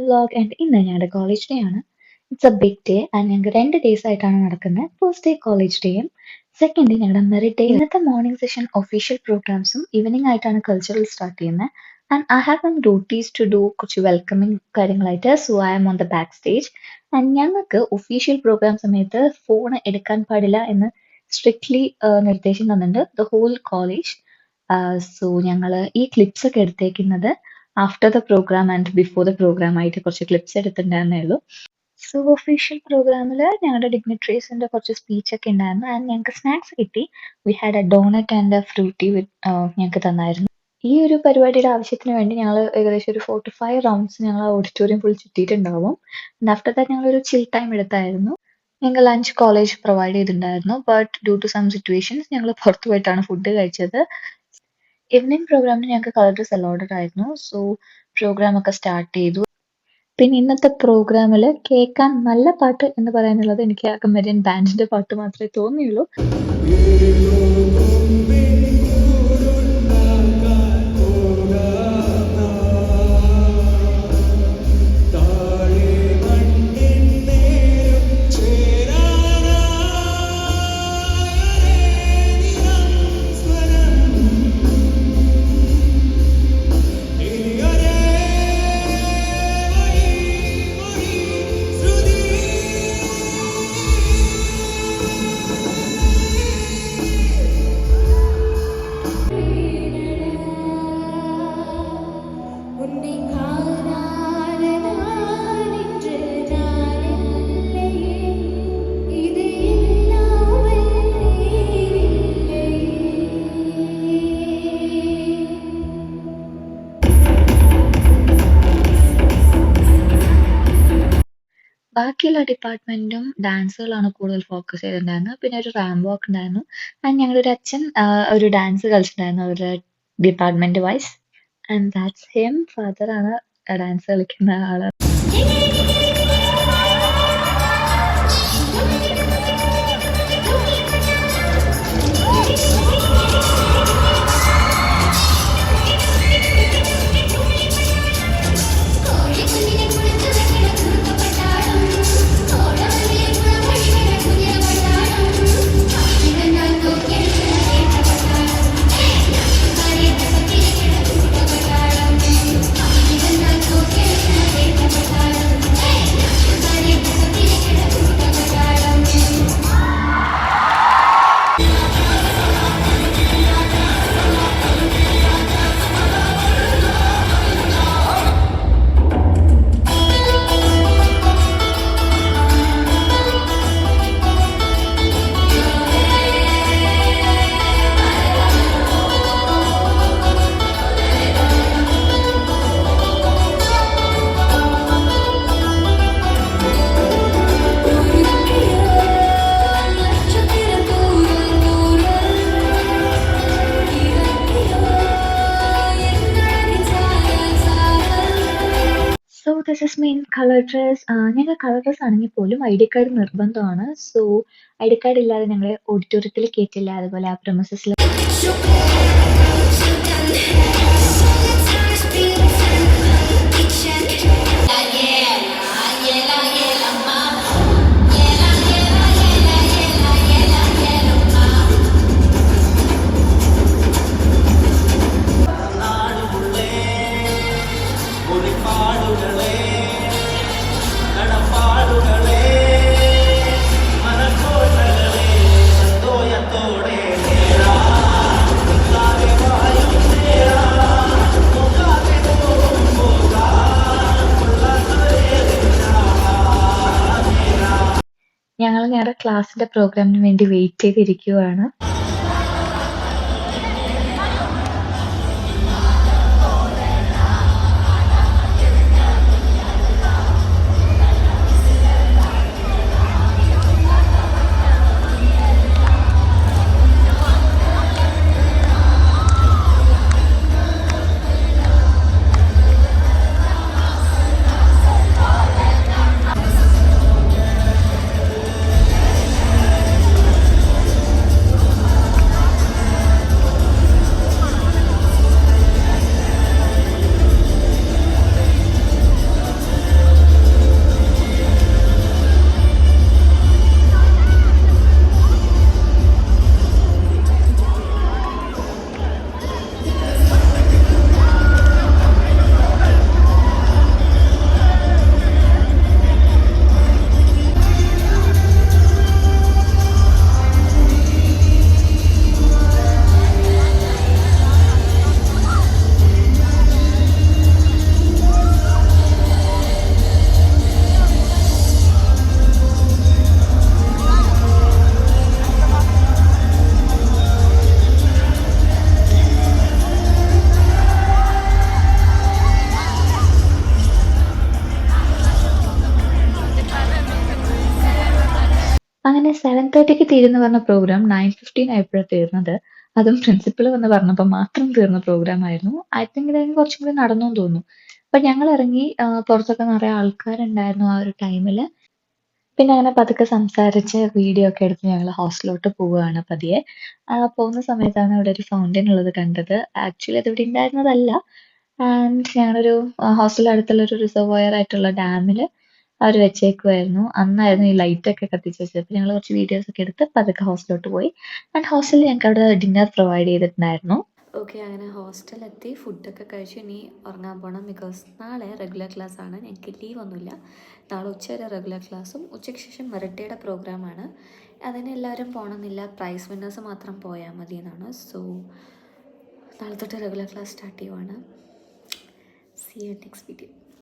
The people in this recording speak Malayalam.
വ്ലോഗ് ആൻഡ് ഇന്ന് ഞങ്ങളുടെ കോളേജ് ഡേ ആണ്. It's a big day and ഞങ്ങൾക്ക് 2 days ആയിട്ടാണ് നടക്കുന്നത്. ഫസ്റ്റ് ഡേ കോളേജ് ഡേയും സെക്കൻഡ് ഡേ ഞങ്ങളുടെ മെറിറ്റ് ഡേ. ഇന്നത്തെ മോർണിംഗ് സെഷൻ ഒഫീഷ്യൽ പ്രോഗ്രാംസും ഈവനിങ് ആയിട്ടാണ് കൾച്ചറൽ സ്റ്റാർട്ട് ചെയ്യുന്നത്. And I have some duties to do കുറച്ച് വെൽക്കമിങ് കാര്യങ്ങളായിട്ട്. So I am on the backstage. And ഞങ്ങൾക്ക് ഒഫീഷ്യൽ പ്രോഗ്രാം സമയത്ത് ഫോൺ എടുക്കാൻ പാടില്ല എന്ന് സ്ട്രിക്ട്ലി നിർദ്ദേശം തന്നിട്ടുണ്ട് ദ ഹോൾ കോളേജ്. സോ ഞങ്ങൾ ഈ ക്ലിപ്സ് ഒക്കെ എടുത്തേക്കുന്നത് after the programme and before the programme ആയിട്ട് കുറച്ച് ക്ലിപ്സ് എടുത്തിട്ടുണ്ടായിരുന്നേ ഉള്ളൂ. സോ ഒഫീഷ്യൽ പ്രോഗ്രാമിൽ ഞങ്ങളുടെ ഡിഗ്നിറ്ററീസിന്റെ കുറച്ച് സ്പീച്ച് ഒക്കെ ഉണ്ടായിരുന്നു ആൻഡ് ഞങ്ങൾക്ക് സ്നാക്സ് കിട്ടി. We had a doughnut and a Frooti ഞങ്ങൾക്ക് തന്നായിരുന്നു. ഈ ഒരു പരിപാടിയുടെ ആവശ്യത്തിന് വേണ്ടി ഞങ്ങൾ ഏകദേശം ഒരു 45 റൗണ്ട്സ് ഞങ്ങൾ ഓഡിറ്റോറിയം ഫുൾ ചുറ്റിയിട്ടുണ്ടാവും. ആൻഡ് ആഫ്റ്റർ ദാറ്റ് ഞങ്ങളൊരു ചിൽ ടൈം എടുത്തായിരുന്നു. ഞങ്ങൾ ലഞ്ച് കോളേജ് പ്രൊവൈഡ് ചെയ്തിട്ടുണ്ടായിരുന്നു. But due to some situations ഞങ്ങൾ പുറത്തു പോയിട്ടാണ് ഫുഡ് കഴിച്ചത്. ഈവനിങ് പ്രോഗ്രാമിന് ഞങ്ങൾക്ക് കളർ ഡ്രസ് അലോഡഡ് ആയിരുന്നു. സോ പ്രോഗ്രാം ഒക്കെ സ്റ്റാർട്ട് ചെയ്തു. പിന്നെ ഇന്നത്തെ പ്രോഗ്രാമിൽ കേൾക്കാൻ നല്ല പാട്ട് എന്ന് പറയാനുള്ളത് എനിക്ക് ആ കമേരിയൻ ബാൻഡിന്റെ പാട്ട് മാത്രമേ തോന്നിയുള്ളൂ. ബാക്കിയുള്ള ഡിപ്പാർട്ട്മെന്റും ഡാൻസുകളാണ് കൂടുതൽ ഫോക്കസ് ചെയ്തിട്ടുണ്ടായിരുന്നത്. പിന്നെ ഒരു റാമ്പ് വാക്ക് ഉണ്ടായിരുന്നു. ആൻഡ് ഞങ്ങളുടെ ഒരു അച്ഛൻ ഒരു ഡാൻസ് കളിച്ചിട്ടുണ്ടായിരുന്നു അവരുടെ department wise. And that's him. Father ആണ് ഡാൻസ് കളിക്കുന്ന ആള്. സോ ദിസ് ഇസ് മീൻ കളർ ഡ്രസ്. ഞങ്ങൾ കളർ ഡ്രസ് ആണെങ്കിൽ പോലും ID കാർഡ് നിർബന്ധമാണ്. സോ ID കാർഡ് ഇല്ലാതെ ഞങ്ങളെ ഓഡിറ്റോറിയത്തിൽ കയറ്റില്ല. അതുപോലെ ആ പ്രമിസസിൽ ഞങ്ങൾ ഞങ്ങളുടെ ക്ലാസ്സിന്റെ പ്രോഗ്രാമിന് വേണ്ടി വെയിറ്റ് ചെയ്തിരിക്കുകയാണ്. 7:30ക്ക് തീരുമെന്ന് പറഞ്ഞ പ്രോഗ്രാം 9:15 ആയപ്പോഴാണ് തീർന്നത്. അതും പ്രിൻസിപ്പൾ വന്ന് പറഞ്ഞപ്പോൾ മാത്രം തീർന്ന പ്രോഗ്രാം ആയിരുന്നു. ഐ തിങ്ക് ഇത് കുറച്ചും കൂടി നടന്നെന്ന് തോന്നുന്നു. അപ്പൊ ഞങ്ങൾ ഇറങ്ങി, പുറത്തൊക്കെ നിറയെ ആൾക്കാരുണ്ടായിരുന്നു ആ ഒരു ടൈമില്. പിന്നെ അങ്ങനെ പതുക്കെ സംസാരിച്ച് വീഡിയോ ഒക്കെ എടുത്ത് ഞങ്ങൾ ഹോസ്റ്റലിലോട്ട് പോവുകയാണ് പതിയെ. പോകുന്ന സമയത്താണ് ഇവിടെ ഒരു ഫൗണ്ടൻ ഉള്ളത് കണ്ടത്. ആക്ച്വലി അത് ഇവിടെ ഉണ്ടായിരുന്നതല്ല. ആൻഡ് ഞങ്ങളൊരു ഹോസ്റ്റലിന്റെ അടുത്തുള്ള ഒരു റിസർവോയർ ആയിട്ടുള്ള ഡാമിൽ അവർ വെച്ചേക്കുമായിരുന്നു. അന്നായിരുന്നു ഈ ലൈറ്റ് ഒക്കെ കത്തിച്ച് വെച്ചത്. അപ്പോൾ ഞങ്ങൾ കുറച്ച് വീഡിയോസ് ഒക്കെ എടുത്ത് പതുക്കെ ഹോസ്റ്റലിലോട്ട് പോയി. ആൻഡ് ഹോസ്റ്റലിൽ ഞങ്ങൾക്ക് അവിടെ ഡിന്നർ പ്രൊവൈഡ് ചെയ്തിട്ടുണ്ടായിരുന്നു. ഓക്കെ, അങ്ങനെ ഹോസ്റ്റലെത്തി ഫുഡൊക്കെ കഴിച്ചു. ഇനി ഉറങ്ങാൻ പോകണം. ബിക്കോസ് നാളെ റെഗുലർ ക്ലാസ് ആണ്, ഞങ്ങൾക്ക് ലീവ് ഒന്നുമില്ല. നാളെ ഉച്ചവരെ റെഗുലർ ക്ലാസ്സും ഉച്ചയ്ക്ക് ശേഷം മെറിറ്റയുടെ പ്രോഗ്രാമാണ്. അതിന് എല്ലാവരും പോകണമെന്നില്ല, പ്രൈസ് വിന്നേഴ്സ് മാത്രം പോയാൽ മതി എന്നാണ്. സോ നാളെ തൊട്ട് റെഗുലർ ക്ലാസ് സ്റ്റാർട്ട് ചെയ്യുവാണ്. See you next video.